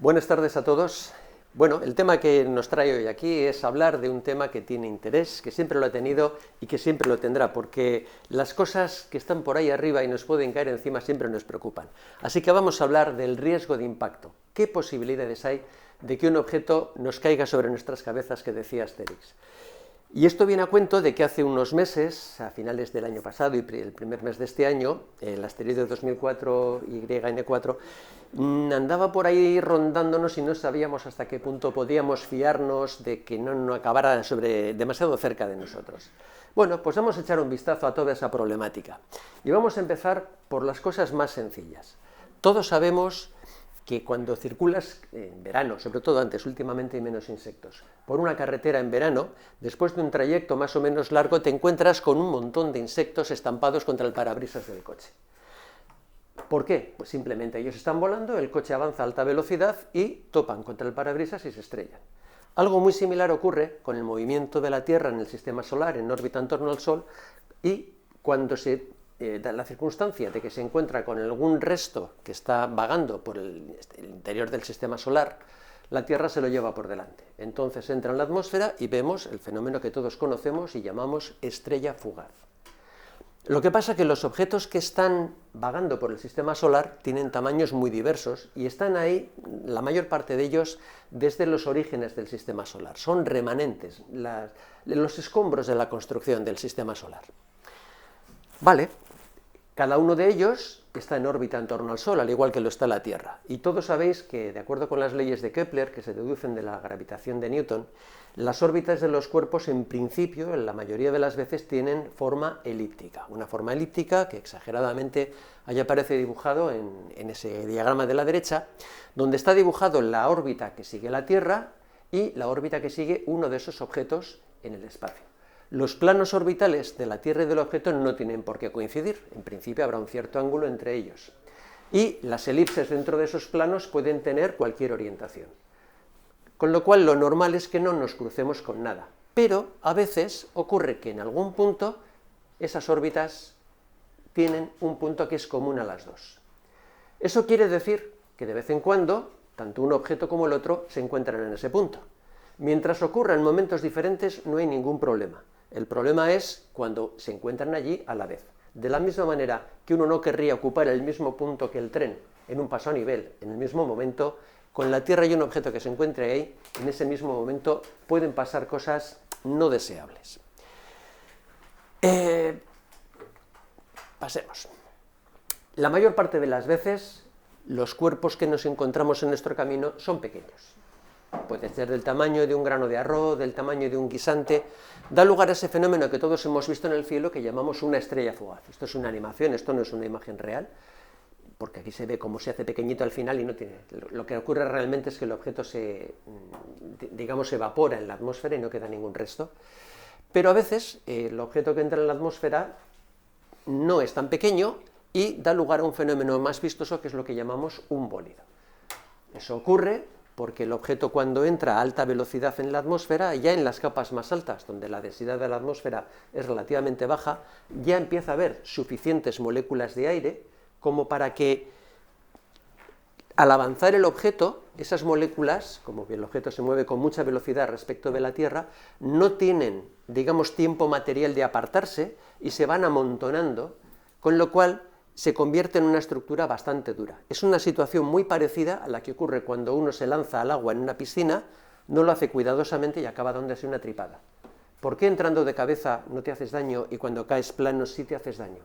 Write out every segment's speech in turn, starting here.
Buenas tardes a todos. Bueno, el tema que nos trae hoy aquí es hablar de un tema que tiene interés, que siempre lo ha tenido y que siempre lo tendrá, porque las cosas que están por ahí arriba y nos pueden caer encima siempre nos preocupan. Así que vamos a hablar del riesgo de impacto. ¿Qué posibilidades hay de que un objeto nos caiga sobre nuestras cabezas, que decía Asterix? Y esto viene a cuento de que hace unos meses, a finales del año pasado y el primer mes de este año, el asteroide 2004 YN4 andaba por ahí rondándonos y no sabíamos hasta qué punto podíamos fiarnos de que no acabara demasiado cerca de nosotros. Bueno, pues vamos a echar un vistazo a toda esa problemática. Y vamos a empezar por las cosas más sencillas. Todos sabemos que cuando circulas en verano, sobre todo antes, últimamente hay menos insectos, por una carretera en verano, después de un trayecto más o menos largo, te encuentras con un montón de insectos estampados contra el parabrisas del coche. ¿Por qué? Pues simplemente ellos están volando, el coche avanza a alta velocidad y topan contra el parabrisas y se estrellan. Algo muy similar ocurre con el movimiento de la Tierra en el sistema solar, en órbita en torno al Sol, y cuando se da la circunstancia de que se encuentra con algún resto que está vagando por el interior del sistema solar, la Tierra se lo lleva por delante. Entonces entra en la atmósfera y vemos el fenómeno que todos conocemos y llamamos estrella fugaz. Lo que pasa es que los objetos que están vagando por el sistema solar tienen tamaños muy diversos y están ahí, la mayor parte de ellos, desde los orígenes del sistema solar. Son remanentes, los escombros de la construcción del sistema solar. Vale. Cada uno de ellos está en órbita en torno al Sol, al igual que lo está la Tierra. Y todos sabéis que, de acuerdo con las leyes de Kepler, que se deducen de la gravitación de Newton, las órbitas de los cuerpos, en principio, en la mayoría de las veces, tienen forma elíptica. Una forma elíptica que exageradamente ahí aparece dibujado en ese diagrama de la derecha, donde está dibujado la órbita que sigue la Tierra y la órbita que sigue uno de esos objetos en el espacio. Los planos orbitales de la Tierra y del objeto no tienen por qué coincidir, en principio habrá un cierto ángulo entre ellos. Y las elipses dentro de esos planos pueden tener cualquier orientación. Con lo cual lo normal es que no nos crucemos con nada. Pero a veces ocurre que en algún punto esas órbitas tienen un punto que es común a las dos. Eso quiere decir que de vez en cuando, tanto un objeto como el otro se encuentran en ese punto. Mientras ocurra en momentos diferentes no hay ningún problema. El problema es cuando se encuentran allí a la vez. De la misma manera que uno no querría ocupar el mismo punto que el tren en un paso a nivel, en el mismo momento, con la Tierra y un objeto que se encuentre ahí, en ese mismo momento pueden pasar cosas no deseables. Pasemos. La mayor parte de las veces, los cuerpos que nos encontramos en nuestro camino son pequeños. Puede ser del tamaño de un grano de arroz, del tamaño de un guisante, da lugar a ese fenómeno que todos hemos visto en el cielo que llamamos una estrella fugaz. Esto es una animación, esto no es una imagen real, porque aquí se ve cómo se hace pequeñito al final y no tiene. Lo que ocurre realmente es que el objeto se evapora en la atmósfera y no queda ningún resto. Pero a veces el objeto que entra en la atmósfera no es tan pequeño y da lugar a un fenómeno más vistoso que es lo que llamamos un bólido. Eso ocurre porque el objeto, cuando entra a alta velocidad en la atmósfera, ya en las capas más altas, donde la densidad de la atmósfera es relativamente baja, ya empieza a haber suficientes moléculas de aire como para que, al avanzar el objeto, esas moléculas, como que el objeto se mueve con mucha velocidad respecto de la Tierra, no tienen, digamos, tiempo material de apartarse y se van amontonando, con lo cual se convierte en una estructura bastante dura. Es una situación muy parecida a la que ocurre cuando uno se lanza al agua en una piscina, no lo hace cuidadosamente y acaba dándose una tripada. ¿Por qué entrando de cabeza no te haces daño y cuando caes plano sí te haces daño?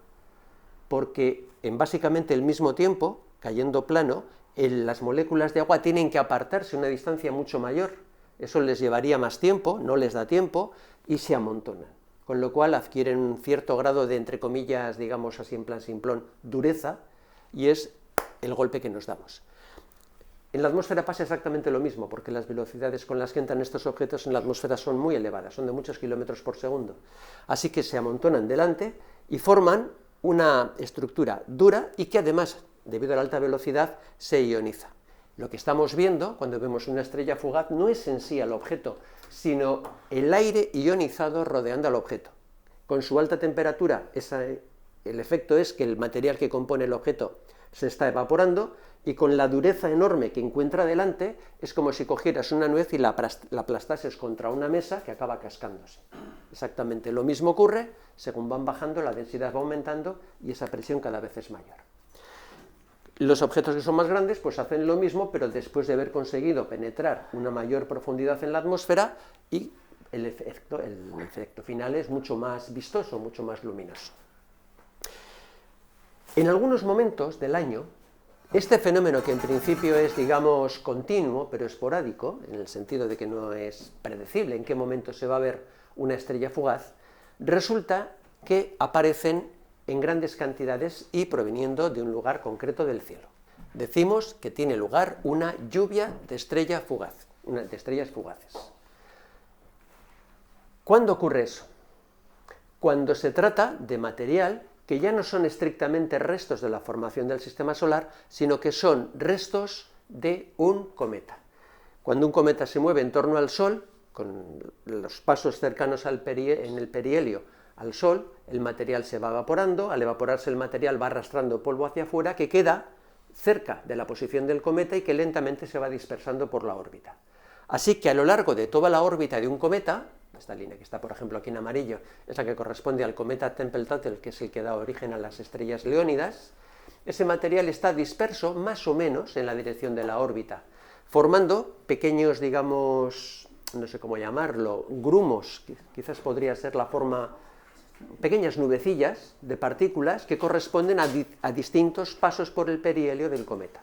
Porque en básicamente el mismo tiempo, cayendo plano, las moléculas de agua tienen que apartarse a una distancia mucho mayor. Eso les llevaría más tiempo, no les da tiempo y se amontonan. Con lo cual adquieren un cierto grado de, entre comillas, digamos así en plan simplón, dureza, y es el golpe que nos damos. En la atmósfera pasa exactamente lo mismo, porque las velocidades con las que entran estos objetos en la atmósfera son muy elevadas, son de muchos kilómetros por segundo. Así que se amontonan delante y forman una estructura dura y que además, debido a la alta velocidad, se ioniza. Lo que estamos viendo cuando vemos una estrella fugaz no es en sí al objeto, sino el aire ionizado rodeando al objeto. Con su alta temperatura, el efecto es que el material que compone el objeto se está evaporando y con la dureza enorme que encuentra delante, es como si cogieras una nuez y la aplastases contra una mesa que acaba cascándose. Exactamente lo mismo ocurre, según van bajando, la densidad va aumentando y esa presión cada vez es mayor. Los objetos que son más grandes pues hacen lo mismo, pero después de haber conseguido penetrar una mayor profundidad en la atmósfera, y el efecto final es mucho más vistoso, mucho más luminoso. En algunos momentos del año, este fenómeno, que en principio es, digamos, continuo, pero esporádico, en el sentido de que no es predecible en qué momento se va a ver una estrella fugaz, resulta que aparecen en grandes cantidades y proviniendo de un lugar concreto del cielo. Decimos que tiene lugar una lluvia de estrellas fugaces. ¿Cuándo ocurre eso? Cuando se trata de material que ya no son estrictamente restos de la formación del sistema solar, sino que son restos de un cometa. Cuando un cometa se mueve en torno al Sol, con los pasos cercanos en el perihelio al Sol, el material se va evaporando, al evaporarse el material va arrastrando polvo hacia afuera, que queda cerca de la posición del cometa y que lentamente se va dispersando por la órbita. Así que a lo largo de toda la órbita de un cometa, esta línea que está, por ejemplo, aquí en amarillo, es la que corresponde al cometa Tempel-Tuttle, que es el que da origen a las estrellas Leónidas. Ese material está disperso más o menos en la dirección de la órbita, formando pequeños, digamos, no sé cómo llamarlo, grumos, quizás podría ser la forma, pequeñas nubecillas de partículas que corresponden a distintos pasos por el perihelio del cometa.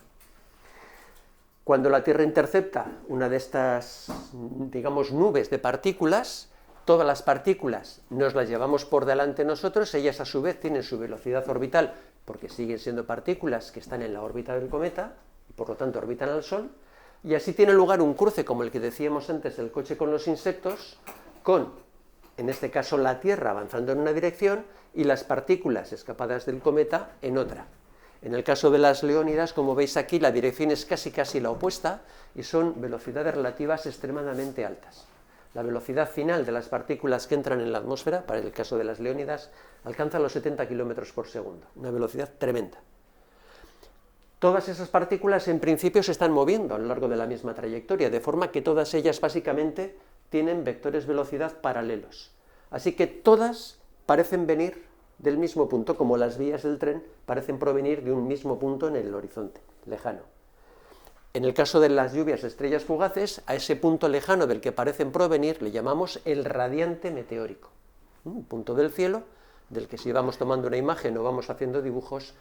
Cuando la Tierra intercepta una de estas, digamos, nubes de partículas, todas las partículas nos las llevamos por delante nosotros, ellas a su vez tienen su velocidad orbital, porque siguen siendo partículas que están en la órbita del cometa, y por lo tanto orbitan al Sol, y así tiene lugar un cruce como el que decíamos antes del coche con los insectos, con, en este caso, la Tierra avanzando en una dirección y las partículas escapadas del cometa en otra. En el caso de las Leónidas, como veis aquí, la dirección es casi la opuesta y son velocidades relativas extremadamente altas. La velocidad final de las partículas que entran en la atmósfera, para el caso de las Leónidas, alcanza los 70 km por segundo, una velocidad tremenda. Todas esas partículas en principio se están moviendo a lo largo de la misma trayectoria, de forma que todas ellas básicamente tienen vectores velocidad paralelos. Así que todas parecen venir del mismo punto, como las vías del tren parecen provenir de un mismo punto en el horizonte lejano. En el caso de las lluvias de estrellas fugaces, a ese punto lejano del que parecen provenir le llamamos el radiante meteórico, un punto del cielo del que, si vamos tomando una imagen o vamos haciendo dibujos,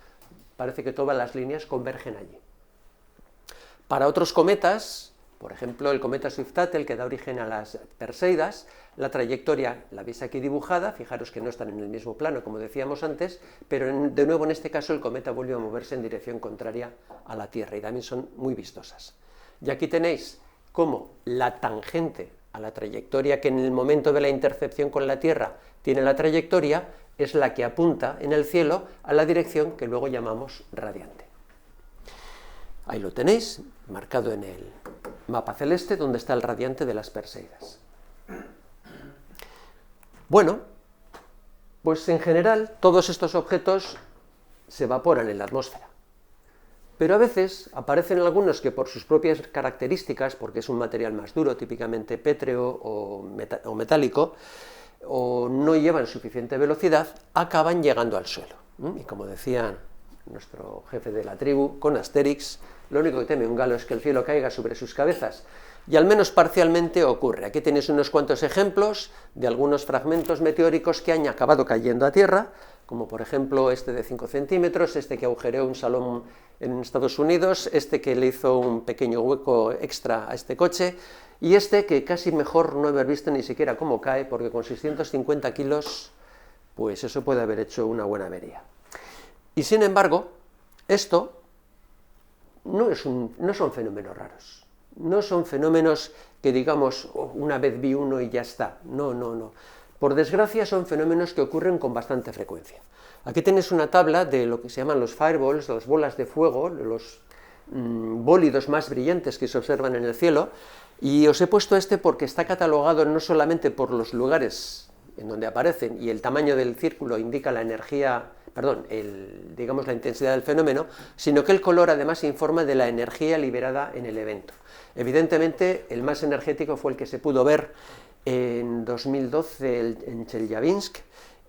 parece que todas las líneas convergen allí. Para otros cometas, por ejemplo, el cometa Swift-Tuttle, que da origen a las Perseidas, la trayectoria la veis aquí dibujada, fijaros que no están en el mismo plano, como decíamos antes, pero de nuevo en este caso el cometa vuelve a moverse en dirección contraria a la Tierra y también son muy vistosas. Y aquí tenéis cómo la tangente a la trayectoria que en el momento de la intercepción con la Tierra tiene la trayectoria, es la que apunta en el cielo a la dirección que luego llamamos radiante. Ahí lo tenéis, marcado en el mapa celeste, donde está el radiante de las Perseidas. Bueno, pues en general todos estos objetos se evaporan en la atmósfera, pero a veces aparecen algunos que por sus propias características, porque es un material más duro, típicamente pétreo o metálico, o no llevan suficiente velocidad, acaban llegando al suelo. Y como decía nuestro jefe de la tribu, con Asterix, lo único que teme un galo es que el cielo caiga sobre sus cabezas, y al menos parcialmente ocurre. Aquí tenéis unos cuantos ejemplos de algunos fragmentos meteóricos que han acabado cayendo a tierra, como por ejemplo este de 5 centímetros, este que agujereó un salón en Estados Unidos, este que le hizo un pequeño hueco extra a este coche, y este que casi mejor no haber visto ni siquiera cómo cae, porque con 650 kilos, pues eso puede haber hecho una buena avería. Y sin embargo, esto no son fenómenos raros, no son fenómenos que digamos, una vez vi uno y ya está, no. Por desgracia son fenómenos que ocurren con bastante frecuencia. Aquí tenéis una tabla de lo que se llaman los fireballs, las bolas de fuego, los bólidos más brillantes que se observan en el cielo, y os he puesto este porque está catalogado no solamente por los lugares en donde aparecen, y el tamaño del círculo indica la energía perdón, digamos la intensidad del fenómeno, sino que el color además informa de la energía liberada en el evento. Evidentemente, el más energético fue el que se pudo ver en 2012 en Chelyabinsk,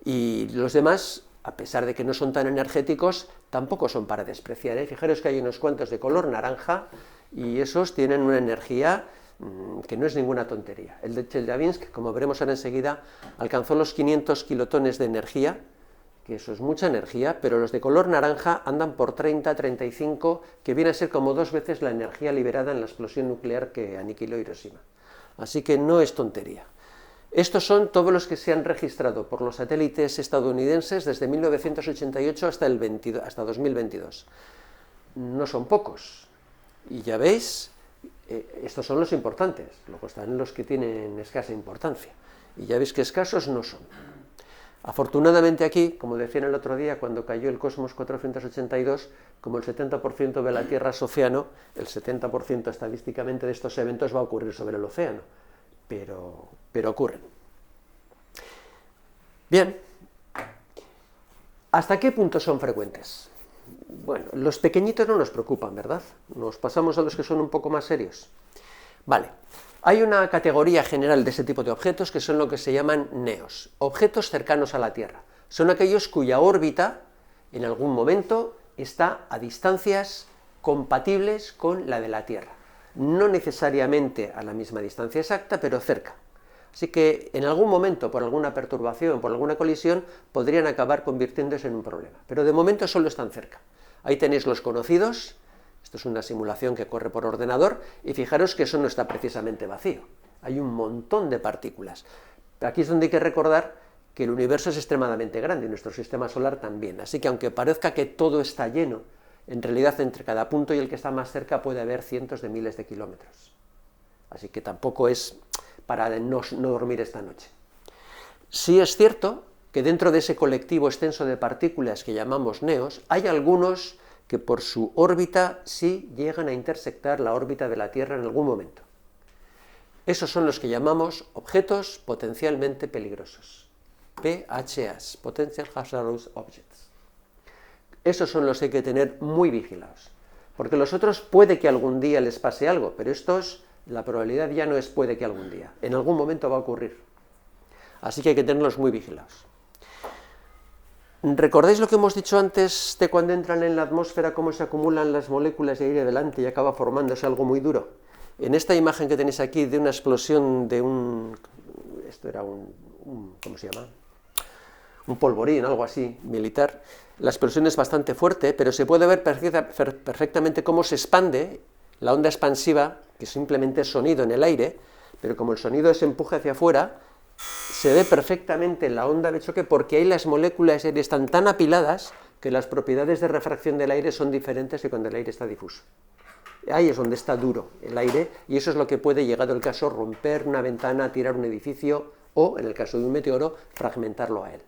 y los demás, a pesar de que no son tan energéticos, tampoco son para despreciar, ¿eh? Fijaros que hay unos cuantos de color naranja y esos tienen una energía que no es ninguna tontería. El de Chelyabinsk, como veremos ahora enseguida, alcanzó los 500 kilotones de energía, que eso es mucha energía, pero los de color naranja andan por 30, 35, que viene a ser como 2 veces la energía liberada en la explosión nuclear que aniquiló Hiroshima. Así que no es tontería. Estos son todos los que se han registrado por los satélites estadounidenses desde 1988 hasta 2022. No son pocos. Y ya veis, estos son los importantes, luego están los que tienen escasa importancia. Y ya veis que escasos no son. Afortunadamente aquí, como decían el otro día, cuando cayó el Cosmos 482, como el 70% de la Tierra es océano, el 70% estadísticamente de estos eventos va a ocurrir sobre el océano, pero ocurren. Bien, ¿hasta qué punto son frecuentes? Bueno, los pequeñitos no nos preocupan, ¿verdad? Nos pasamos a los que son un poco más serios. Vale. Hay una categoría general de ese tipo de objetos que son lo que se llaman NEOs, objetos cercanos a la Tierra. Son aquellos cuya órbita, en algún momento, está a distancias compatibles con la de la Tierra. No necesariamente a la misma distancia exacta, pero cerca. Así que en algún momento, por alguna perturbación, por alguna colisión, podrían acabar convirtiéndose en un problema. Pero de momento solo están cerca. Ahí tenéis los conocidos. Esto es una simulación que corre por ordenador, y fijaros que eso no está precisamente vacío. Hay un montón de partículas. Aquí es donde hay que recordar que el universo es extremadamente grande, y nuestro sistema solar también. Así que aunque parezca que todo está lleno, en realidad entre cada punto y el que está más cerca puede haber cientos de miles de kilómetros. Así que tampoco es para no dormir esta noche. Sí es cierto que dentro de ese colectivo extenso de partículas que llamamos NEOs, hay algunos que por su órbita sí llegan a intersectar la órbita de la Tierra en algún momento. Esos son los que llamamos objetos potencialmente peligrosos, PHAs, Potential Hazardous Objects. Esos son los que hay que tener muy vigilados, porque los otros puede que algún día les pase algo, pero estos, la probabilidad ya no es puede que algún día, en algún momento va a ocurrir. Así que hay que tenerlos muy vigilados. ¿Recordáis lo que hemos dicho antes de cuando entran en la atmósfera, cómo se acumulan las moléculas de aire delante y acaba formándose algo muy duro? En esta imagen que tenéis aquí de una explosión de esto era ¿cómo se llama? Un polvorín, algo así, militar. La explosión es bastante fuerte, pero se puede ver perfectamente cómo se expande la onda expansiva, que simplemente es sonido en el aire, pero como el sonido es empuje hacia afuera, se ve perfectamente la onda de choque porque ahí las moléculas de aire están tan apiladas que las propiedades de refracción del aire son diferentes que cuando el aire está difuso. Ahí es donde está duro el aire, y eso es lo que puede, llegado el caso, romper una ventana, tirar un edificio o, en el caso de un meteoro, fragmentarlo a él.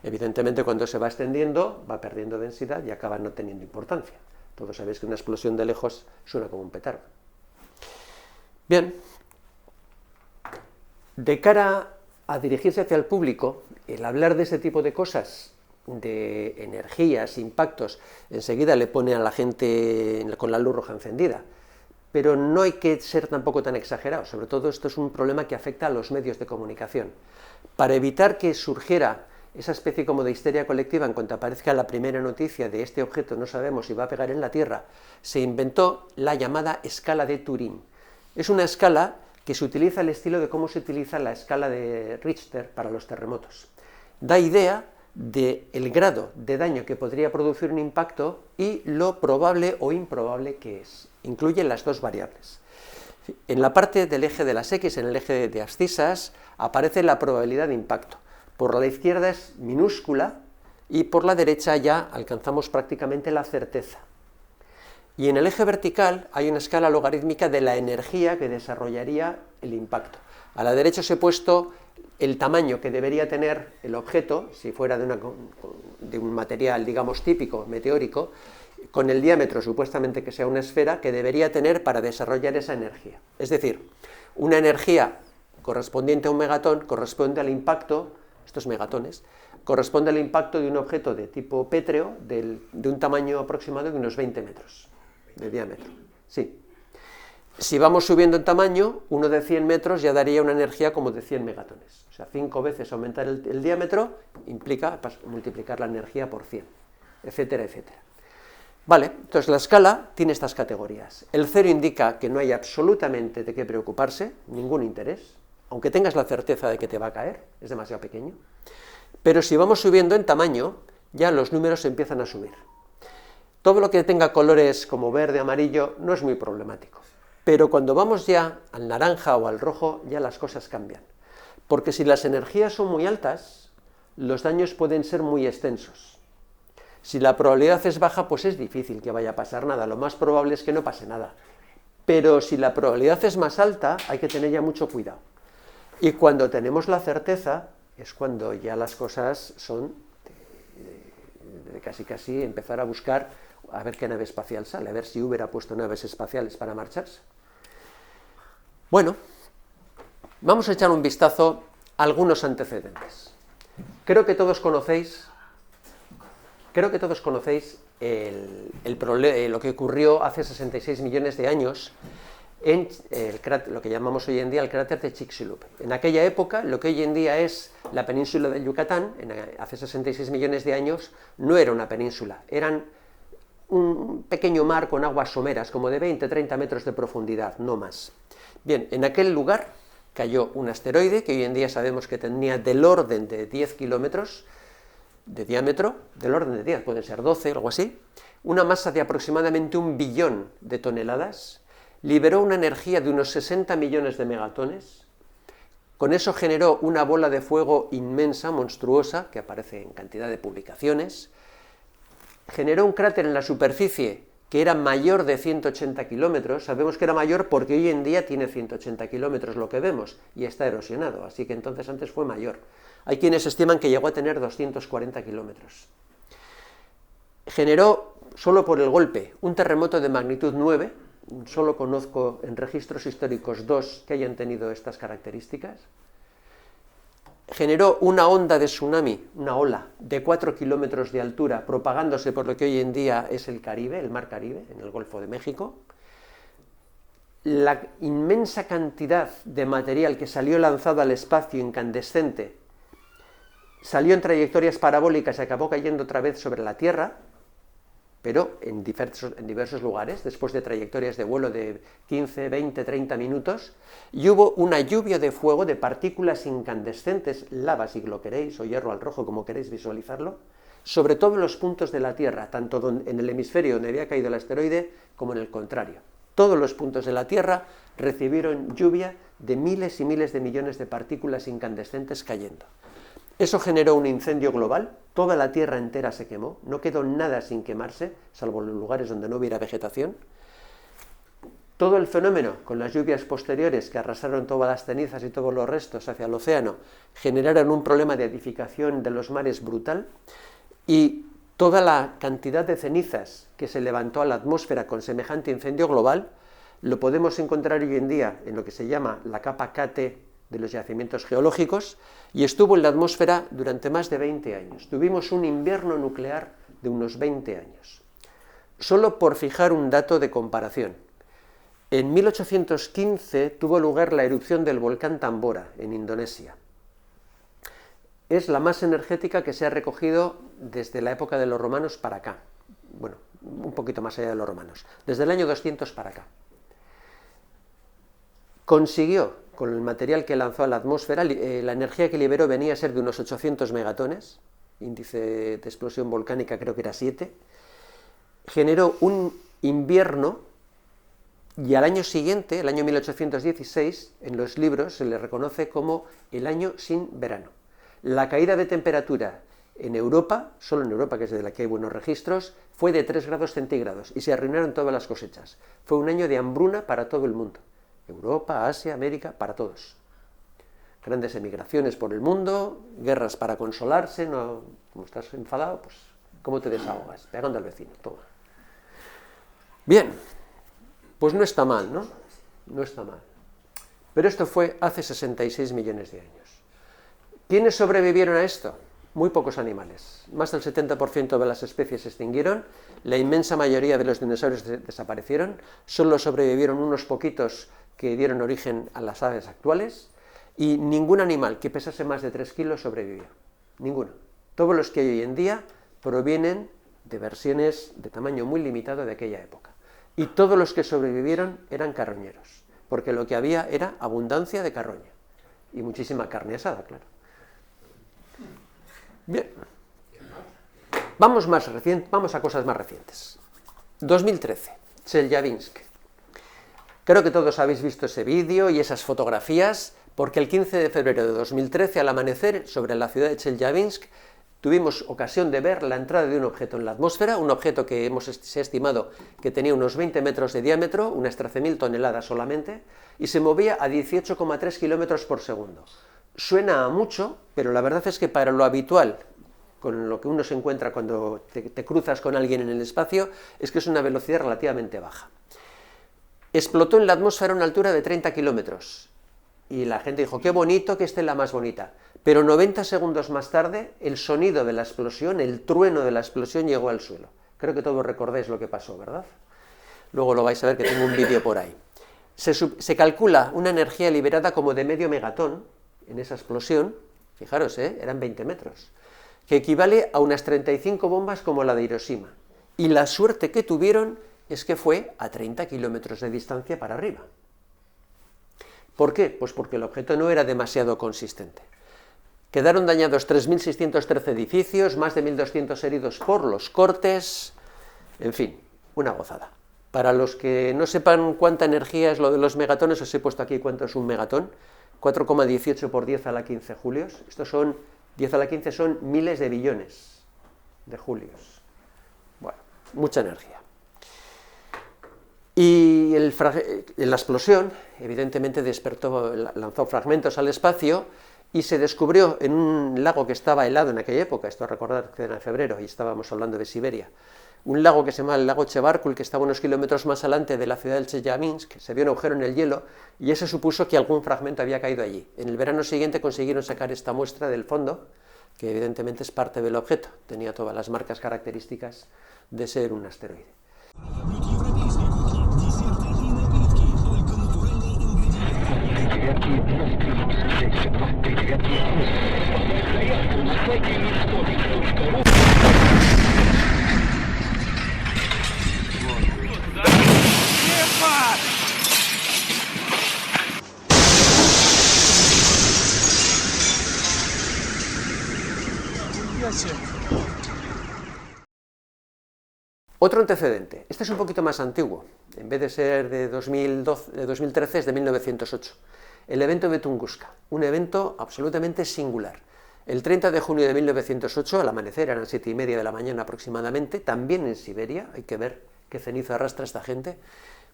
Evidentemente, cuando se va extendiendo, va perdiendo densidad y acaba no teniendo importancia. Todos sabéis que una explosión de lejos suena como un petardo. Bien. De cara a dirigirse hacia el público, el hablar de ese tipo de cosas, de energías, impactos, enseguida le pone a la gente con la luz roja encendida. Pero no hay que ser tampoco tan exagerados, sobre todo esto es un problema que afecta a los medios de comunicación. Para evitar que surgiera esa especie como de histeria colectiva en cuanto aparezca la primera noticia de este objeto, no sabemos si va a pegar en la Tierra, se inventó la llamada escala de Turing. Es una escala que se utiliza al estilo de cómo se utiliza la escala de Richter para los terremotos. Da idea del grado de daño que podría producir un impacto y lo probable o improbable que es. Incluye las dos variables. En la parte del eje de las X, en el eje de abscisas, aparece la probabilidad de impacto. Por la izquierda es minúscula y por la derecha ya alcanzamos prácticamente la certeza. Y en el eje vertical hay una escala logarítmica de la energía que desarrollaría el impacto. A la derecha os he puesto el tamaño que debería tener el objeto, si fuera de un material, digamos, típico, meteórico, con el diámetro supuestamente que sea una esfera, que debería tener para desarrollar esa energía. Es decir, una energía correspondiente a un megatón corresponde al impacto, estos megatones, corresponde al impacto de un objeto de tipo pétreo de un tamaño aproximado de unos 20 metros de diámetro. Sí. Si vamos subiendo en tamaño, uno de 100 metros ya daría una energía como de 100 megatones. O sea, 5 veces aumentar el diámetro implica multiplicar la energía por 100, etcétera, etcétera. Vale, entonces la escala tiene estas categorías. El 0 indica que no hay absolutamente de qué preocuparse, ningún interés, aunque tengas la certeza de que te va a caer, es demasiado pequeño. Pero si vamos subiendo en tamaño, ya los números empiezan a subir. Todo lo que tenga colores como verde, amarillo, no es muy problemático. Pero cuando vamos ya al naranja o al rojo, ya las cosas cambian. Porque si las energías son muy altas, los daños pueden ser muy extensos. Si la probabilidad es baja, pues es difícil que vaya a pasar nada. Lo más probable es que no pase nada. Pero si la probabilidad es más alta, hay que tener ya mucho cuidado. Y cuando tenemos la certeza, es cuando ya las cosas son de casi empezar a buscar a ver qué nave espacial sale, a ver si Uber ha puesto naves espaciales para marcharse. Bueno, vamos a echar un vistazo a algunos antecedentes. Creo que todos conocéis lo que ocurrió hace 66 millones de años en lo que llamamos hoy en día el cráter de Chicxulub. En aquella época, lo que hoy en día es la península de Yucatán, hace 66 millones de años, no era una península, eran un pequeño mar con aguas someras, como de 20-30 metros de profundidad, no más. Bien, en aquel lugar cayó un asteroide que hoy en día sabemos que tenía del orden de 10 kilómetros de diámetro, del orden de 10, pueden ser 12, algo así, una masa de aproximadamente 1 billón de toneladas, liberó una energía de unos 60 millones de megatones, con eso generó una bola de fuego inmensa, monstruosa, que aparece en cantidad de publicaciones, generó un cráter en la superficie que era mayor de 180 kilómetros, sabemos que era mayor porque hoy en día tiene 180 kilómetros lo que vemos, y está erosionado, así que entonces antes fue mayor. Hay quienes estiman que llegó a tener 240 kilómetros. Generó, solo por el golpe, un terremoto de magnitud 9, solo conozco en registros históricos 2 que hayan tenido estas características. Generó una onda de tsunami, una ola de 4 kilómetros de altura, propagándose por lo que hoy en día es el Caribe, el Mar Caribe, en el Golfo de México. La inmensa cantidad de material que salió lanzado al espacio incandescente salió en trayectorias parabólicas y acabó cayendo otra vez sobre la Tierra, pero en diversos lugares, después de trayectorias de vuelo de 15, 20, 30 minutos, y hubo una lluvia de fuego, de partículas incandescentes, lava si lo queréis, o hierro al rojo, como queréis visualizarlo, sobre todos los puntos de la Tierra, tanto en el hemisferio donde había caído el asteroide, como en el contrario. Todos los puntos de la Tierra recibieron lluvia de miles y miles de millones de partículas incandescentes cayendo. Eso generó un incendio global, toda la Tierra entera se quemó, no quedó nada sin quemarse, salvo en los lugares donde no hubiera vegetación. Todo el fenómeno, con las lluvias posteriores que arrasaron todas las cenizas y todos los restos hacia el océano, generaron un problema de edificación de los mares brutal, y toda la cantidad de cenizas que se levantó a la atmósfera con semejante incendio global, lo podemos encontrar hoy en día en lo que se llama la capa KT de los yacimientos geológicos, y estuvo en la atmósfera durante más de 20 años. Tuvimos un invierno nuclear de unos 20 años. Solo por fijar un dato de comparación, en 1815 tuvo lugar la erupción del volcán Tambora, en Indonesia. Es la más energética que se ha recogido desde la época de los romanos para acá. Bueno, un poquito más allá de los romanos. Desde el año 200 para acá. Consiguió, con el material que lanzó a la atmósfera, la energía que liberó venía a ser de unos 800 megatones, índice de explosión volcánica creo que era 7, generó un invierno, y al año siguiente, el año 1816, en los libros se le reconoce como el año sin verano. La caída de temperatura en Europa, solo en Europa, que es de la que hay buenos registros, fue de 3 grados centígrados y se arruinaron todas las cosechas. Fue un año de hambruna para todo el mundo. Europa, Asia, América, para todos. Grandes emigraciones por el mundo, guerras para consolarse, no, como estás enfadado, pues, ¿cómo te desahogas? Pegando al vecino, toma. Bien, pues no está mal, ¿no? No está mal. Pero esto fue hace 66 millones de años. ¿Quiénes sobrevivieron a esto? muy pocos animales. Más del 70% de las especies se extinguieron, la inmensa mayoría de los dinosaurios desaparecieron, solo sobrevivieron unos poquitos que dieron origen a las aves actuales, y ningún animal que pesase más de 3 kilos sobrevivió. Ninguno. Todos los que hay hoy en día provienen de versiones de tamaño muy limitado de aquella época. Y todos los que sobrevivieron eran carroñeros, porque lo que había era abundancia de carroña. Y muchísima carne asada, claro. Bien. Vamos a cosas más recientes. 2013, Chelyabinsk. Creo que todos habéis visto ese vídeo y esas fotografías, porque el 15 de febrero de 2013, al amanecer, sobre la ciudad de Chelyabinsk, tuvimos ocasión de ver la entrada de un objeto en la atmósfera, un objeto que se ha estimado que tenía unos 20 metros de diámetro, unas 13.000 toneladas solamente, y se movía a 18,3 kilómetros por segundo. Suena a mucho, pero la verdad es que para lo habitual, con lo que uno se encuentra cuando te cruzas con alguien en el espacio, es que es una velocidad relativamente baja. Explotó en la atmósfera a una altura de 30 kilómetros, y la gente dijo, qué bonito que esté la más bonita. Pero 90 segundos más tarde, el sonido de la explosión, el trueno de la explosión llegó al suelo. Creo que todos recordáis lo que pasó, ¿verdad? Luego lo vais a ver, que tengo un vídeo por ahí. Se calcula una energía liberada como de medio megatón en esa explosión, fijaros, eran 20 metros, que equivale a unas 35 bombas como la de Hiroshima. Y la suerte que tuvieron es que fue a 30 kilómetros de distancia para arriba. ¿Por qué? Pues porque el objeto no era demasiado consistente. Quedaron dañados 3.613 edificios, más de 1.200 heridos por los cortes, en fin, una gozada. Para los que no sepan cuánta energía es lo de los megatones, os he puesto aquí cuánto es un megatón, 4,18 por 10 a la 15 julios, estos son, 10 a la 15 son miles de billones de julios. Bueno, mucha energía. Y la explosión, evidentemente, lanzó fragmentos al espacio y se descubrió en un lago que estaba helado en aquella época, esto recordad que era en febrero y estábamos hablando de Siberia, un lago que se llama el lago Chebarkul, que estaba unos kilómetros más adelante de la ciudad del Chelyabinsk, se vio un agujero en el hielo y eso supuso que algún fragmento había caído allí. En el verano siguiente consiguieron sacar esta muestra del fondo, que evidentemente es parte del objeto, tenía todas las marcas características de ser un asteroide. Otro antecedente, este es un poquito más antiguo, en vez de ser de 2013 es de 1908, el evento de Tunguska, un evento absolutamente singular. El 30 de junio de 1908, al amanecer, eran 7:30 de la mañana aproximadamente, también en Siberia, hay que ver qué ceniza arrastra esta gente,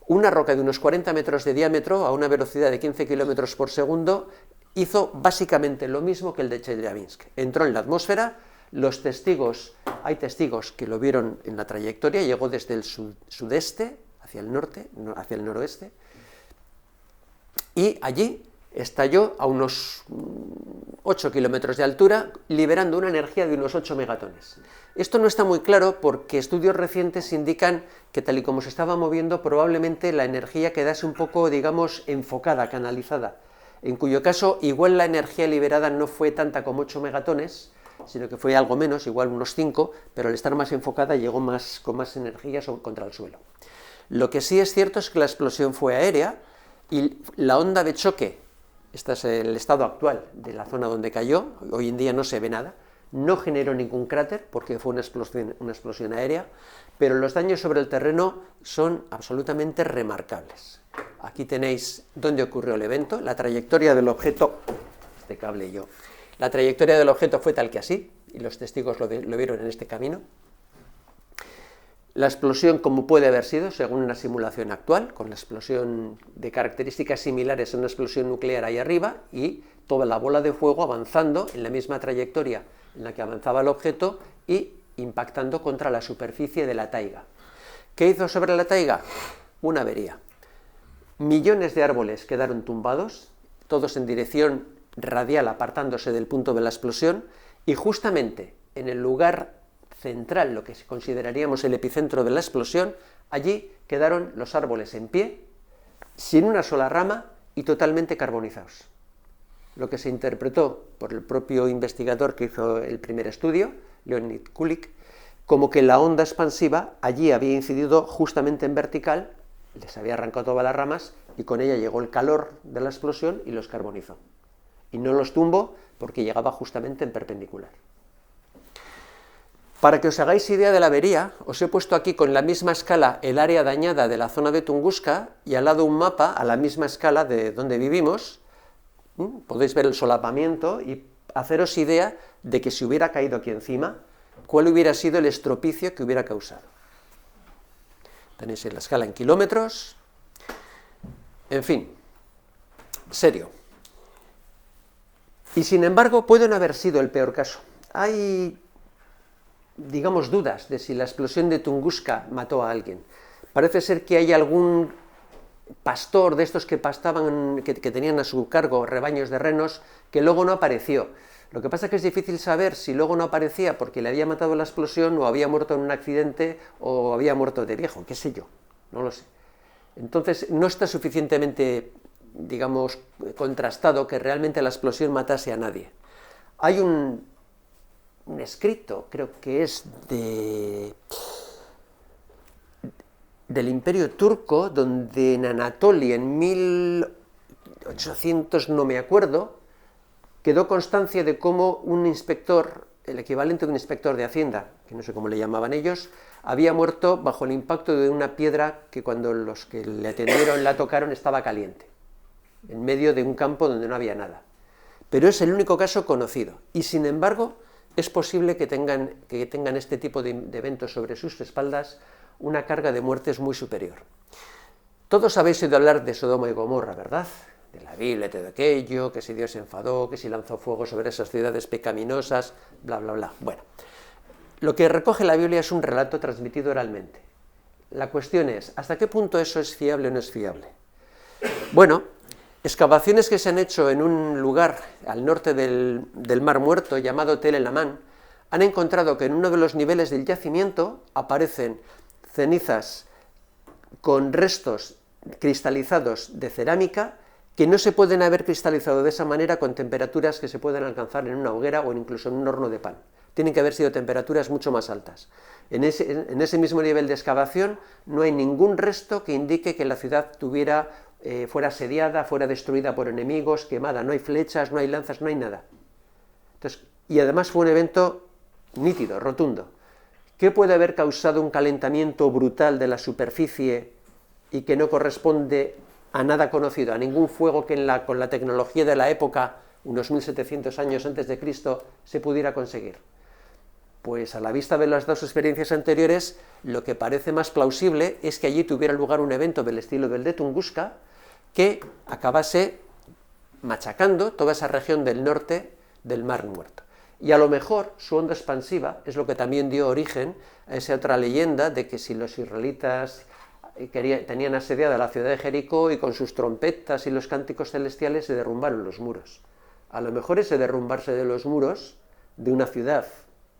una roca de unos 40 metros de diámetro a una velocidad de 15 kilómetros por segundo hizo básicamente lo mismo que el de Chelyabinsk. Entró en la atmósfera, hay testigos que lo vieron en la trayectoria, llegó desde el sudeste hacia el norte, hacia el noroeste, y allí estalló a unos 8 kilómetros de altura, liberando una energía de unos 8 megatones. Esto no está muy claro porque estudios recientes indican que tal y como se estaba moviendo, probablemente la energía quedase un poco, digamos, enfocada, canalizada, en cuyo caso igual la energía liberada no fue tanta como 8 megatones, sino que fue algo menos, igual unos 5, pero al estar más enfocada llegó con más energía contra el suelo. Lo que sí es cierto es que la explosión fue aérea y la onda de choque, este es el estado actual de la zona donde cayó, hoy en día no se ve nada, no generó ningún cráter porque fue una explosión aérea, pero los daños sobre el terreno son absolutamente remarcables. Aquí tenéis dónde ocurrió el evento, la trayectoria del objeto, este cable y yo, la trayectoria del objeto fue tal que así, y los testigos lo vieron en este camino. La explosión, como puede haber sido, según una simulación actual, con la explosión de características similares a una explosión nuclear ahí arriba, y toda la bola de fuego avanzando en la misma trayectoria en la que avanzaba el objeto y impactando contra la superficie de la taiga. ¿Qué hizo sobre la taiga? Una avería. Millones de árboles quedaron tumbados, todos en dirección radial apartándose del punto de la explosión, Y justamente en el lugar central, lo que consideraríamos el epicentro de la explosión, allí quedaron los árboles en pie, sin una sola rama y totalmente carbonizados. Lo que se interpretó por el propio investigador que hizo el primer estudio, Leonid Kulik, como que la onda expansiva allí había incidido justamente en vertical, les había arrancado todas las ramas y con ella llegó el calor de la explosión y los carbonizó. Y no los tumbó porque llegaba justamente en perpendicular. Para que os hagáis idea de la avería, os he puesto aquí con la misma escala el área dañada de la zona de Tunguska y al lado un mapa a la misma escala de donde vivimos. Podéis ver el solapamiento y haceros idea de que si hubiera caído aquí encima, cuál hubiera sido el estropicio que hubiera causado. Tenéis la escala en kilómetros. En fin, serio. Y sin embargo, puede no haber sido el peor caso. Hay, digamos, dudas de si la explosión de Tunguska mató a alguien. Parece ser que hay algún pastor de estos que pastaban, que tenían a su cargo rebaños de renos, que luego no apareció. Lo que pasa es que es difícil saber si luego no aparecía porque le había matado la explosión o había muerto en un accidente o había muerto de viejo, qué sé yo, no lo sé. Entonces no está suficientemente, digamos, contrastado que realmente la explosión matase a nadie. Hay un escrito, creo que es del Imperio Turco, donde en Anatolia, en 1800, no me acuerdo, quedó constancia de cómo un inspector, el equivalente de un inspector de Hacienda, que no sé cómo le llamaban ellos, había muerto bajo el impacto de una piedra que cuando los que le atendieron la tocaron estaba caliente, en medio de un campo donde no había nada. Pero es el único caso conocido, y sin embargo es posible que tengan este tipo de eventos sobre sus espaldas una carga de muertes muy superior. Todos habéis oído hablar de Sodoma y Gomorra, ¿verdad? De la Biblia y todo aquello, que si Dios se enfadó, que si lanzó fuego sobre esas ciudades pecaminosas, bla, bla, bla. Bueno, lo que recoge la Biblia es un relato transmitido oralmente. La cuestión es, ¿hasta qué punto eso es fiable o no es fiable? Bueno, excavaciones que se han hecho en un lugar al norte del Mar Muerto llamado Tel El Amán han encontrado que en uno de los niveles del yacimiento aparecen cenizas con restos cristalizados de cerámica que no se pueden haber cristalizado de esa manera con temperaturas que se pueden alcanzar en una hoguera o incluso en un horno de pan. Tienen que haber sido temperaturas mucho más altas. En ese mismo nivel de excavación no hay ningún resto que indique que la ciudad fuera asediada, fuera destruida por enemigos, quemada. No hay flechas, no hay lanzas, no hay nada. Entonces, y además fue un evento nítido, rotundo. ¿Qué puede haber causado un calentamiento brutal de la superficie y que no corresponde a nada conocido, a ningún fuego que con la tecnología de la época, unos 1700 años antes de Cristo, se pudiera conseguir? Pues a la vista de las dos experiencias anteriores, lo que parece más plausible es que allí tuviera lugar un evento del estilo del de Tunguska que acabase machacando toda esa región del norte del Mar Muerto. Y a lo mejor su onda expansiva es lo que también dio origen a esa otra leyenda de que si los israelitas tenían asediada la ciudad de Jericó y con sus trompetas y los cánticos celestiales se derrumbaron los muros. A lo mejor ese derrumbarse de los muros de una ciudad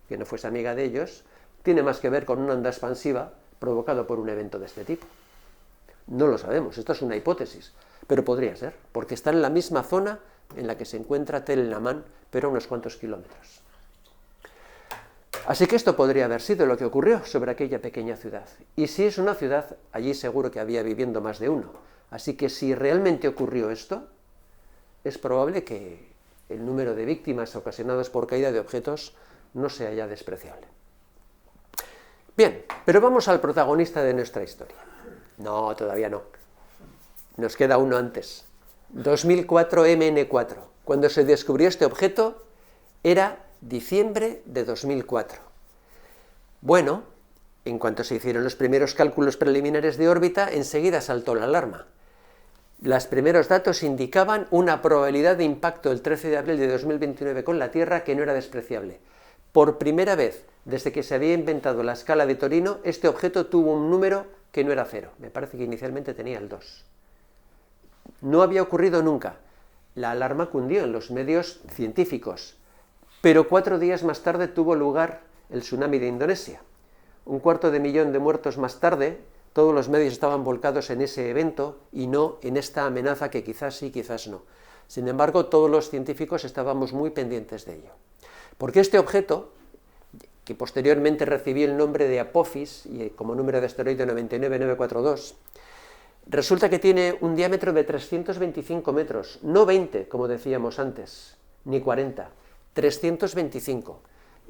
que no fuese amiga de ellos tiene más que ver con una onda expansiva provocado por un evento de este tipo. No lo sabemos, esto es una hipótesis, pero podría ser, porque está en la misma zona en la que se encuentra Tel El Amán, pero a unos cuantos kilómetros. Así que esto podría haber sido lo que ocurrió sobre aquella pequeña ciudad. Y si es una ciudad, allí seguro que había viviendo más de uno. Así que si realmente ocurrió esto, es probable que el número de víctimas ocasionadas por caída de objetos no sea ya despreciable. Bien, pero vamos al protagonista de nuestra historia. No, todavía no. Nos queda uno antes. 2004 MN4. Cuando se descubrió este objeto era diciembre de 2004. Bueno, en cuanto se hicieron los primeros cálculos preliminares de órbita, enseguida saltó la alarma. Los primeros datos indicaban una probabilidad de impacto el 13 de abril de 2029 con la Tierra que no era despreciable. Por primera vez, desde que se había inventado la escala de Torino, este objeto tuvo un número que no era 0. Me parece que inicialmente tenía el 2. No había ocurrido nunca. La alarma cundió en los medios científicos. pero 4 días más tarde tuvo lugar el tsunami de Indonesia. 250.000 de muertos más tarde, todos los medios estaban volcados en ese evento y no en esta amenaza que quizás sí, quizás no. Sin embargo, todos los científicos estábamos muy pendientes de ello. Porque este objeto, que posteriormente recibió el nombre de Apophis, y como número de asteroide 99942, resulta que tiene un diámetro de 325 metros, no 20, como decíamos antes, ni 40, 325,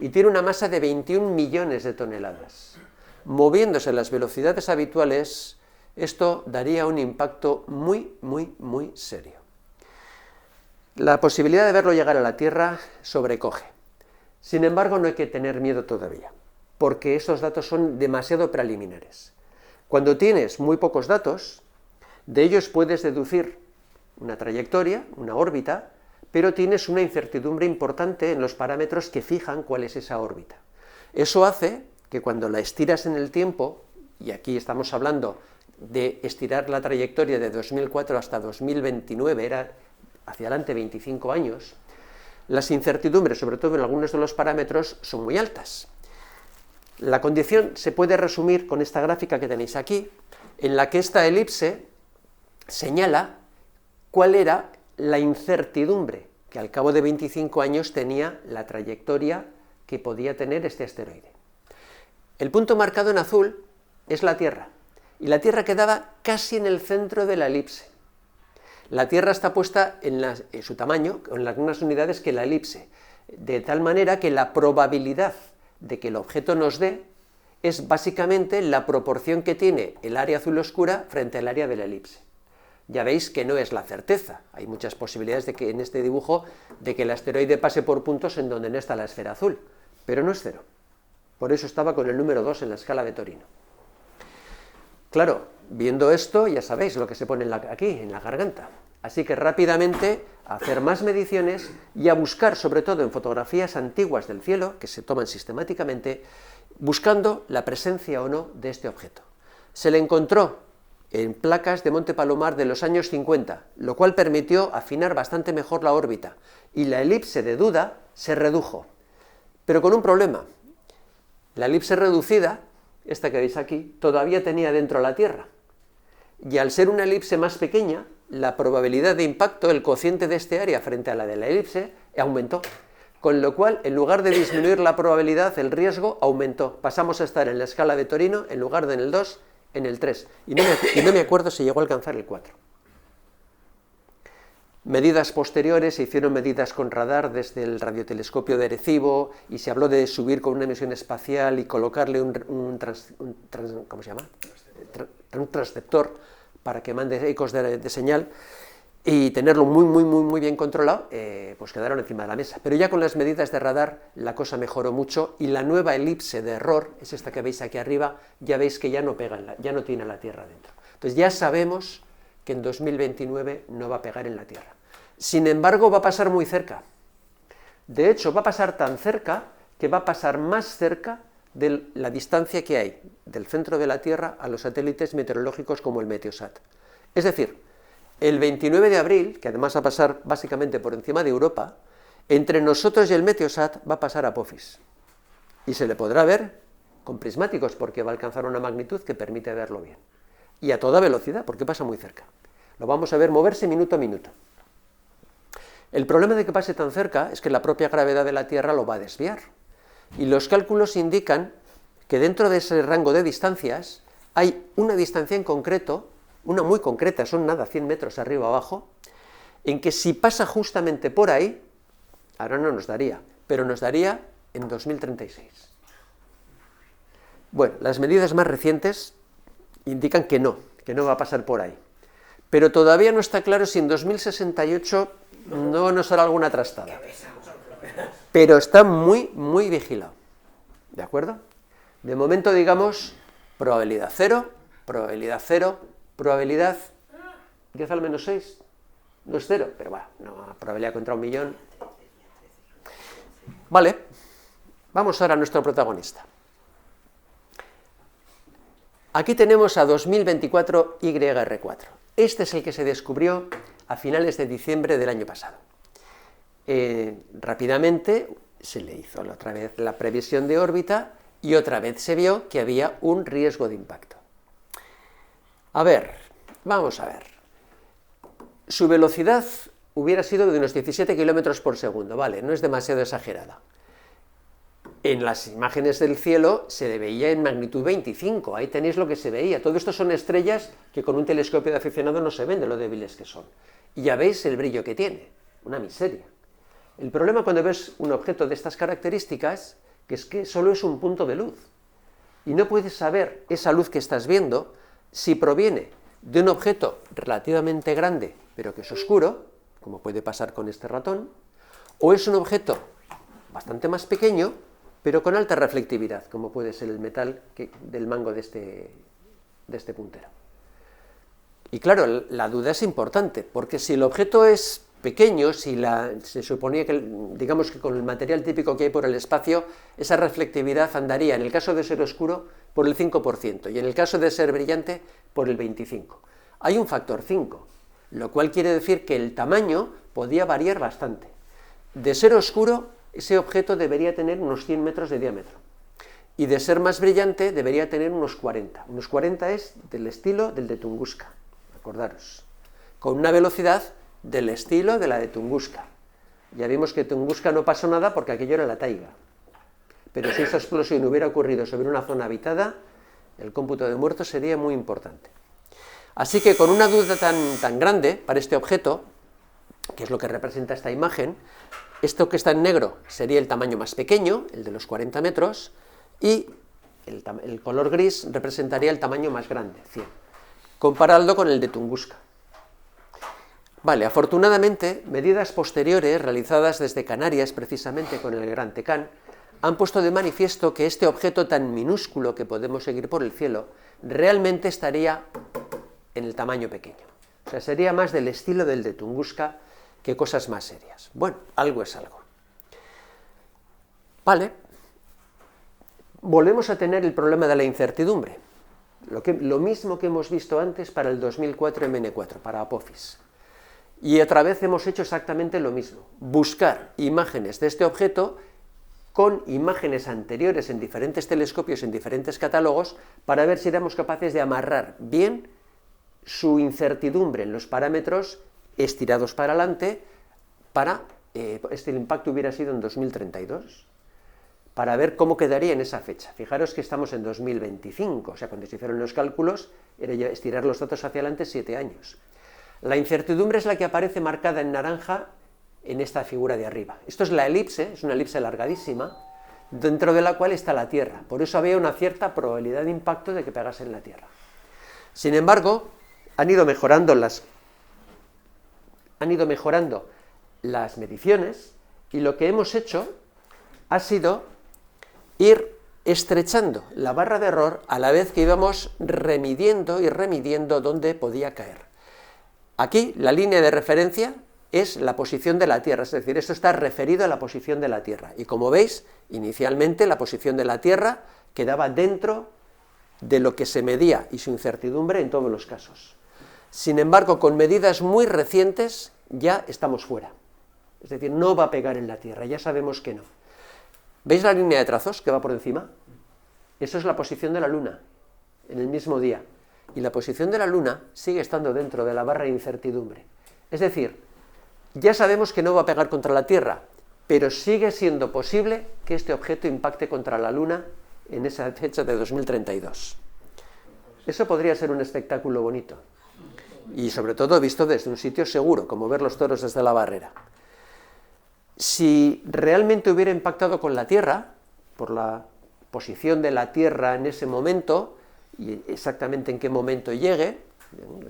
y tiene una masa de 21 millones de toneladas. Moviéndose a las velocidades habituales, esto daría un impacto muy, muy, muy serio. La posibilidad de verlo llegar a la Tierra sobrecoge. Sin embargo, no hay que tener miedo todavía, porque estos datos son demasiado preliminares. Cuando tienes muy pocos datos, de ellos puedes deducir una trayectoria, una órbita, pero tienes una incertidumbre importante en los parámetros que fijan cuál es esa órbita. Eso hace que cuando la estiras en el tiempo, y aquí estamos hablando de estirar la trayectoria de 2004 hasta 2029, era hacia adelante 25 años, las incertidumbres, sobre todo en algunos de los parámetros, son muy altas. La condición se puede resumir con esta gráfica que tenéis aquí, en la que esta elipse señala cuál era la incertidumbre que al cabo de 25 años tenía la trayectoria que podía tener este asteroide. El punto marcado en azul es la Tierra, y la Tierra quedaba casi en el centro de la elipse. La Tierra está puesta en su tamaño, en las mismas unidades que la elipse, de tal manera que la probabilidad de que el objeto nos dé es básicamente la proporción que tiene el área azul oscura frente al área de la elipse. Ya veis que no es la certeza, hay muchas posibilidades de que en este dibujo de que el asteroide pase por puntos en donde no está la esfera azul, pero no es cero. Por eso estaba con el número 2 en la escala de Torino. Claro, viendo esto ya sabéis lo que se pone aquí, en la garganta. Así que rápidamente a hacer más mediciones y a buscar, sobre todo en fotografías antiguas del cielo, que se toman sistemáticamente, buscando la presencia o no de este objeto. Se le encontró en placas de Monte Palomar de los años 50, lo cual permitió afinar bastante mejor la órbita, y la elipse de duda se redujo. Pero con un problema. La elipse reducida, esta que veis aquí, todavía tenía dentro la Tierra. Y al ser una elipse más pequeña, la probabilidad de impacto, el cociente de este área frente a la de la elipse, aumentó. Con lo cual, en lugar de disminuir la probabilidad, el riesgo aumentó. Pasamos a estar en la escala de Torino, en lugar de en el 2, en el 3. Y no me acuerdo si llegó a alcanzar el 4. Medidas posteriores, se hicieron medidas con radar desde el radiotelescopio de Arecibo, y se habló de subir con una misión espacial y colocarle un transceptor para que mande ecos de señal, y tenerlo muy bien controlado, pues quedaron encima de la mesa. Pero ya con las medidas de radar la cosa mejoró mucho, y la nueva elipse de error, es esta que veis aquí arriba, ya veis que ya no pega, ya no tiene la Tierra dentro. Entonces ya sabemos que en 2029 no va a pegar en la Tierra. Sin embargo, va a pasar muy cerca. De hecho, va a pasar tan cerca que va a pasar más cerca de la distancia que hay del centro de la Tierra a los satélites meteorológicos como el Meteosat. Es decir, el 29 de abril, que además va a pasar básicamente por encima de Europa, entre nosotros y el Meteosat va a pasar Apophis. Y se le podrá ver con prismáticos, porque va a alcanzar una magnitud que permite verlo bien. Y a toda velocidad, porque pasa muy cerca. Lo vamos a ver moverse minuto a minuto. El problema de que pase tan cerca es que la propia gravedad de la Tierra lo va a desviar. Y los cálculos indican que dentro de ese rango de distancias hay una distancia en concreto, una muy concreta, son nada, 100 metros arriba o abajo, en que si pasa justamente por ahí, ahora no nos daría, pero nos daría en 2036. Bueno, las medidas más recientes indican que no va a pasar por ahí. Pero todavía no está claro si en 2068 no nos hará alguna trastada. Pero está muy vigilado. ¿De acuerdo? De momento, digamos, probabilidad 0, probabilidad 0, probabilidad 10 al menos 6. No es 0, pero bueno, no, probabilidad contra 1.000.000. Vale, vamos ahora a nuestro protagonista. Aquí tenemos a 2024 YR4. Este es el que se descubrió a finales de diciembre del año pasado. Rápidamente se le hizo otra vez la previsión de órbita y otra vez se vio que había un riesgo de impacto. A ver, vamos a ver. Su velocidad hubiera sido de unos 17 kilómetros por segundo, vale, no es demasiado exagerada. En las imágenes del cielo se veía en magnitud 25, ahí tenéis lo que se veía. Todo esto son estrellas que con un telescopio de aficionado no se ven de lo débiles que son. Y ya veis el brillo que tiene, una miseria. El problema cuando ves un objeto de estas características, que es que solo es un punto de luz. Y no puedes saber esa luz que estás viendo si proviene de un objeto relativamente grande, pero que es oscuro, como puede pasar con este ratón, o es un objeto bastante más pequeño, pero con alta reflectividad, como puede ser el metal del mango de este puntero. Y claro, la duda es importante, porque si el objeto es pequeño, si se suponía que, digamos que con el material típico que hay por el espacio, esa reflectividad andaría, en el caso de ser oscuro, por el 5%, y en el caso de ser brillante, por el 25%. Hay un factor 5, lo cual quiere decir que el tamaño podía variar bastante. De ser oscuro, ese objeto debería tener unos 100 metros de diámetro, y de ser más brillante debería tener unos 40. Unos 40 es del estilo del de Tunguska, acordaros, con una velocidad del estilo de la de Tunguska. Ya vimos que Tunguska no pasó nada porque aquello era la taiga, pero si esa explosión hubiera ocurrido sobre una zona habitada, el cómputo de muertos sería muy importante. Así que con una duda tan grande para este objeto, que es lo que representa esta imagen, esto que está en negro sería el tamaño más pequeño, el de los 40 metros, y el color gris representaría el tamaño más grande, 100, comparado con el de Tunguska. Vale, afortunadamente, medidas posteriores realizadas desde Canarias, precisamente con el Gran Tecán, han puesto de manifiesto que este objeto tan minúsculo que podemos seguir por el cielo, realmente estaría en el tamaño pequeño. O sea, sería más del estilo del de Tunguska que cosas más serias. Bueno, algo es algo. Vale, volvemos a tener el problema de la incertidumbre. Lo mismo que hemos visto antes para el 2004 MN4, para Apophis. Y otra vez hemos hecho exactamente lo mismo, buscar imágenes de este objeto con imágenes anteriores en diferentes telescopios, en diferentes catálogos, para ver si éramos capaces de amarrar bien su incertidumbre en los parámetros estirados para adelante, para este impacto hubiera sido en 2032, para ver cómo quedaría en esa fecha. Fijaros que estamos en 2025, o sea, cuando se hicieron los cálculos, era ya estirar los datos hacia adelante 7 años. La incertidumbre es la que aparece marcada en naranja en esta figura de arriba. Esto es la elipse, es una elipse alargadísima, dentro de la cual está la Tierra. Por eso había una cierta probabilidad de impacto de que pegase en la Tierra. Sin embargo, han ido mejorando las mediciones, y lo que hemos hecho ha sido ir estrechando la barra de error a la vez que íbamos remidiendo y remidiendo dónde podía caer. Aquí la línea de referencia es la posición de la Tierra, es decir, esto está referido a la posición de la Tierra. Y como veis, inicialmente la posición de la Tierra quedaba dentro de lo que se medía y su incertidumbre en todos los casos. Sin embargo, con medidas muy recientes ya estamos fuera. Es decir, no va a pegar en la Tierra, ya sabemos que no. ¿Veis la línea de trazos que va por encima? Eso es la posición de la Luna, en el mismo día. Y la posición de la Luna sigue estando dentro de la barra de incertidumbre. Es decir, ya sabemos que no va a pegar contra la Tierra, pero sigue siendo posible que este objeto impacte contra la Luna en esa fecha de 2032. Eso podría ser un espectáculo bonito. Y sobre todo visto desde un sitio seguro, como ver los toros desde la barrera. Si realmente hubiera impactado con la Tierra, por la posición de la Tierra en ese momento, y exactamente en qué momento llegue,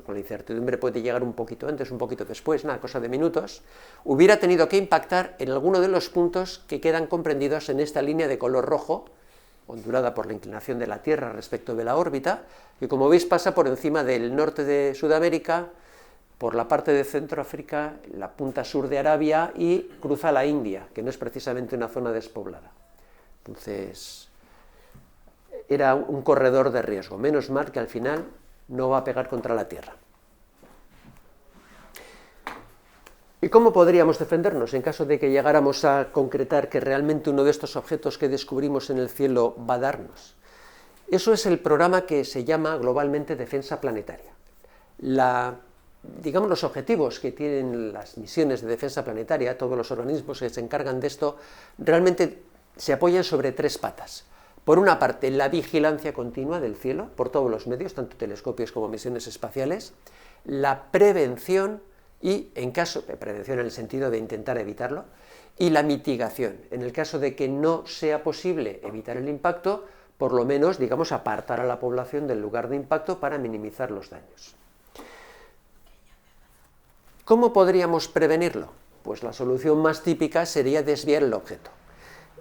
con la incertidumbre puede llegar un poquito antes, un poquito después, una cosa de minutos, hubiera tenido que impactar en alguno de los puntos que quedan comprendidos en esta línea de color rojo, ondulada por la inclinación de la Tierra respecto de la órbita, que como veis pasa por encima del norte de Sudamérica, por la parte de Centroáfrica, la punta sur de Arabia y cruza la India, que no es precisamente una zona despoblada. Entonces, era un corredor de riesgo. Menos mal que al final no va a pegar contra la Tierra. ¿Y cómo podríamos defendernos en caso de que llegáramos a concretar que realmente uno de estos objetos que descubrimos en el cielo va a darnos? Eso es el programa que se llama globalmente Defensa Planetaria. Digamos, los objetivos que tienen las misiones de defensa planetaria, todos los organismos que se encargan de esto, realmente se apoyan sobre tres patas. Por una parte, la vigilancia continua del cielo por todos los medios, tanto telescopios como misiones espaciales, la prevención, y en caso de prevención en el sentido de intentar evitarlo, y la mitigación, en el caso de que no sea posible evitar el impacto, por lo menos, digamos, apartar a la población del lugar de impacto para minimizar los daños. ¿Cómo podríamos prevenirlo? Pues la solución más típica sería desviar el objeto.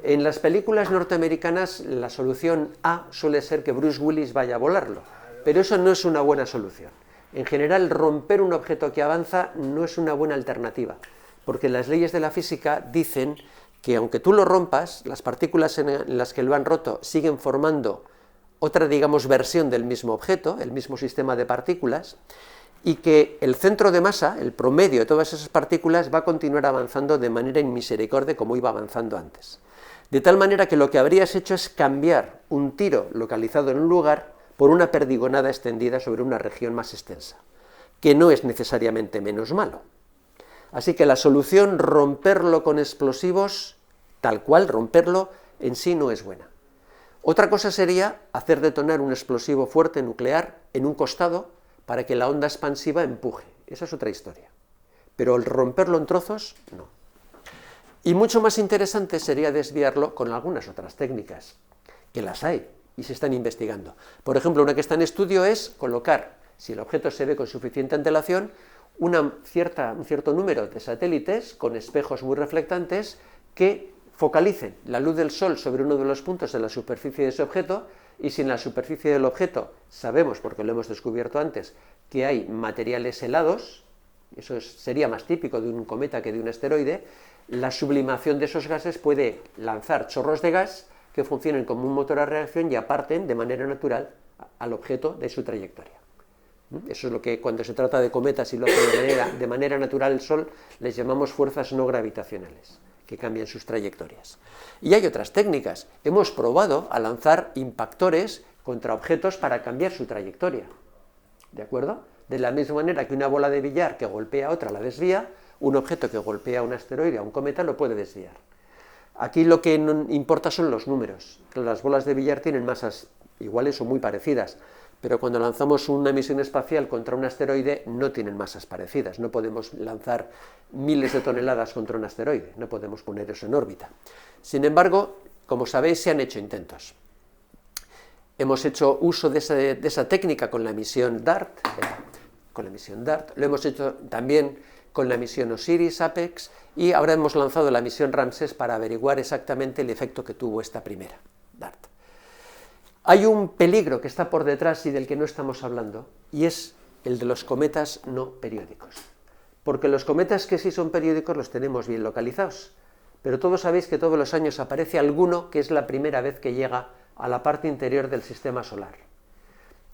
En las películas norteamericanas la solución A suele ser que Bruce Willis vaya a volarlo, pero eso no es una buena solución. En general, romper un objeto que avanza no es una buena alternativa, porque las leyes de la física dicen que aunque tú lo rompas, las partículas en las que lo han roto siguen formando otra, digamos, versión del mismo objeto, el mismo sistema de partículas, y que el centro de masa, el promedio de todas esas partículas, va a continuar avanzando de manera inmisericordia como iba avanzando antes. De tal manera que lo que habrías hecho es cambiar un tiro localizado en un lugar por una perdigonada extendida sobre una región más extensa, que no es necesariamente menos malo. Así que la solución, romperlo con explosivos, tal cual, romperlo en sí no es buena. Otra cosa sería hacer detonar un explosivo fuerte nuclear en un costado para que la onda expansiva empuje. Esa es otra historia. Pero el romperlo en trozos, no. Y mucho más interesante sería desviarlo con algunas otras técnicas, que las hay y se están investigando. Por ejemplo, una que está en estudio es colocar, si el objeto se ve con suficiente antelación, un cierto número de satélites con espejos muy reflectantes que focalicen la luz del sol sobre uno de los puntos de la superficie de ese objeto, y si en la superficie del objeto sabemos, porque lo hemos descubierto antes, que hay materiales helados, eso sería más típico de un cometa que de un asteroide, la sublimación de esos gases puede lanzar chorros de gas que funcionen como un motor a reacción y aparten de manera natural al objeto de su trayectoria. Eso es lo que cuando se trata de cometas y lo hace de manera natural el Sol, les llamamos fuerzas no gravitacionales, que cambian sus trayectorias. Y hay otras técnicas. Hemos probado a lanzar impactores contra objetos para cambiar su trayectoria. ¿De acuerdo? De la misma manera que una bola de billar que golpea a otra la desvía, un objeto que golpea a un asteroide, a un cometa, lo puede desviar. Aquí lo que importa son los números. Las bolas de billar tienen masas iguales o muy parecidas, pero cuando lanzamos una misión espacial contra un asteroide no tienen masas parecidas. No podemos lanzar miles de toneladas contra un asteroide, no podemos poner eso en órbita. Sin embargo, como sabéis, se han hecho intentos. Hemos hecho uso de esa técnica con la misión DART, lo hemos hecho también con la misión Osiris, Apex, y ahora hemos lanzado la misión Ramses para averiguar exactamente el efecto que tuvo esta primera, DART. Hay un peligro que está por detrás y del que no estamos hablando, y es el de los cometas no periódicos. Porque los cometas que sí son periódicos los tenemos bien localizados, pero todos sabéis que todos los años aparece alguno que es la primera vez que llega a la parte interior del sistema solar.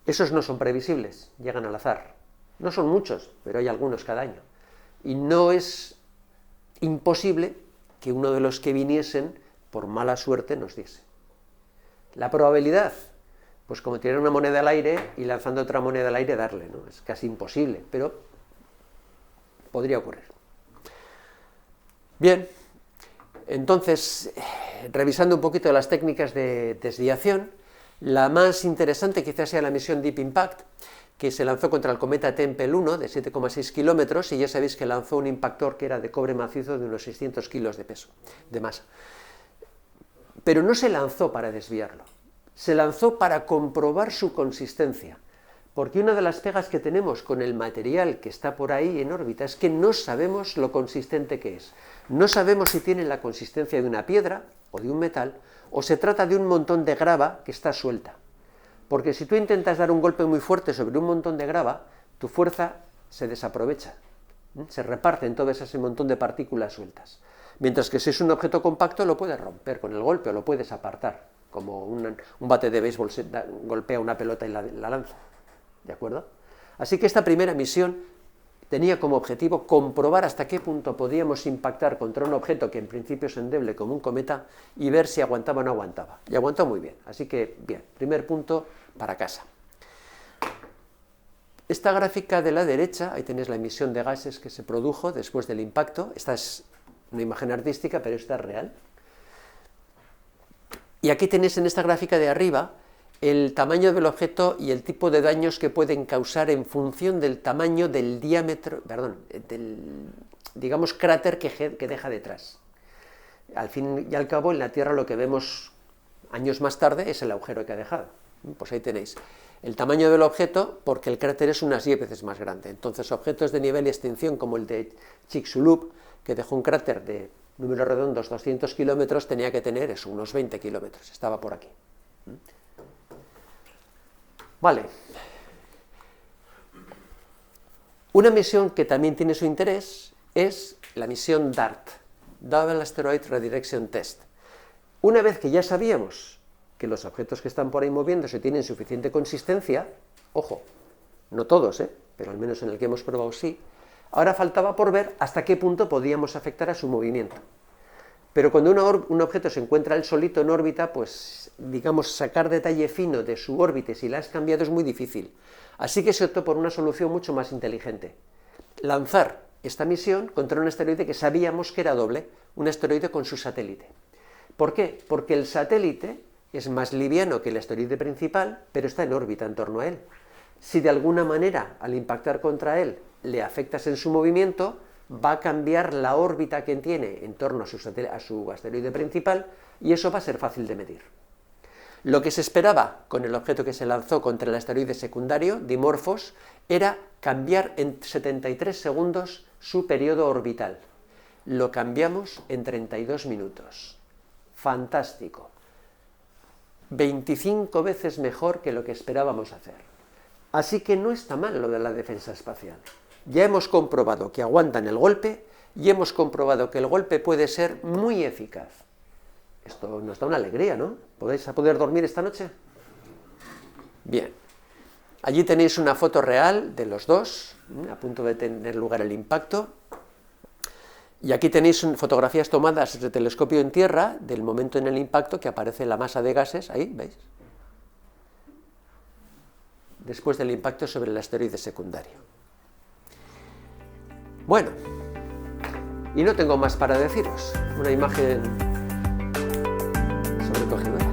Esos no son previsibles, llegan al azar. No son muchos, pero hay algunos cada año. Y no es imposible que uno de los que viniesen, por mala suerte, nos diese. La probabilidad, pues como tirar una moneda al aire y lanzando otra moneda al aire darle, ¿no? Es casi imposible, pero podría ocurrir. Bien, entonces, revisando un poquito las técnicas de desviación, la más interesante quizás sea la misión Deep Impact, que se lanzó contra el cometa Tempel 1 de 7,6 kilómetros, y ya sabéis que lanzó un impactor que era de cobre macizo de unos 600 kilos de peso, de masa. Pero no se lanzó para desviarlo, se lanzó para comprobar su consistencia, porque una de las pegas que tenemos con el material que está por ahí en órbita es que no sabemos lo consistente que es. No sabemos si tiene la consistencia de una piedra o de un metal, o se trata de un montón de grava que está suelta. Porque si tú intentas dar un golpe muy fuerte sobre un montón de grava, tu fuerza se desaprovecha, se reparte en todo ese montón de partículas sueltas. Mientras que si es un objeto compacto lo puedes romper con el golpe o lo puedes apartar, como un bate de béisbol golpea una pelota y la lanza. ¿De acuerdo? Así que esta primera misión tenía como objetivo comprobar hasta qué punto podíamos impactar contra un objeto que en principio es endeble como un cometa y ver si aguantaba o no aguantaba. Y aguantó muy bien, así que bien, primer punto para casa. Esta gráfica de la derecha, ahí tenéis la emisión de gases que se produjo después del impacto. Esta es una imagen artística, pero esta es real. Y aquí tenéis en esta gráfica de arriba el tamaño del objeto y el tipo de daños que pueden causar en función del tamaño del diámetro, del, digamos, cráter que deja detrás. Al fin y al cabo, en la Tierra lo que vemos años más tarde es el agujero que ha dejado. Pues ahí tenéis el tamaño del objeto, porque el cráter es unas 10 veces más grande. Entonces, objetos de nivel y extinción como el de Chicxulub, que dejó un cráter de números redondos 200 kilómetros, tenía que tener eso, unos 20 kilómetros, estaba por aquí. Vale. Una misión que también tiene su interés es la misión DART, Double Asteroid Redirection Test. Una vez que ya sabíamos que los objetos que están por ahí moviéndose tienen suficiente consistencia, ojo, no todos, pero al menos en el que hemos probado sí, ahora faltaba por ver hasta qué punto podíamos afectar a su movimiento. Pero cuando un objeto se encuentra él solito en órbita, pues, digamos, sacar detalle fino de su órbita, si la has cambiado, es muy difícil. Así que se optó por una solución mucho más inteligente. Lanzar esta misión contra un asteroide que sabíamos que era doble, un asteroide con su satélite. ¿Por qué? Porque el satélite es más liviano que el asteroide principal, pero está en órbita en torno a él. Si de alguna manera, al impactar contra él, le afectas en su movimiento, va a cambiar la órbita que tiene en torno a su asteroide principal y eso va a ser fácil de medir. Lo que se esperaba con el objeto que se lanzó contra el asteroide secundario, Dimorphos, era cambiar en 73 segundos su periodo orbital. Lo cambiamos en 32 minutos. Fantástico. 25 veces mejor que lo que esperábamos hacer. Así que no está mal lo de la defensa espacial. Ya hemos comprobado que aguantan el golpe y hemos comprobado que el golpe puede ser muy eficaz. Esto nos da una alegría, ¿no? ¿Podéis poder dormir esta noche? Bien. Allí tenéis una foto real de los dos, a punto de tener lugar el impacto. Y aquí tenéis fotografías tomadas desde telescopio en tierra del momento en el impacto que aparece la masa de gases, ahí, ¿veis? Después del impacto sobre el asteroide secundario. Bueno, y no tengo más para deciros. Una imagen sobrecogedora.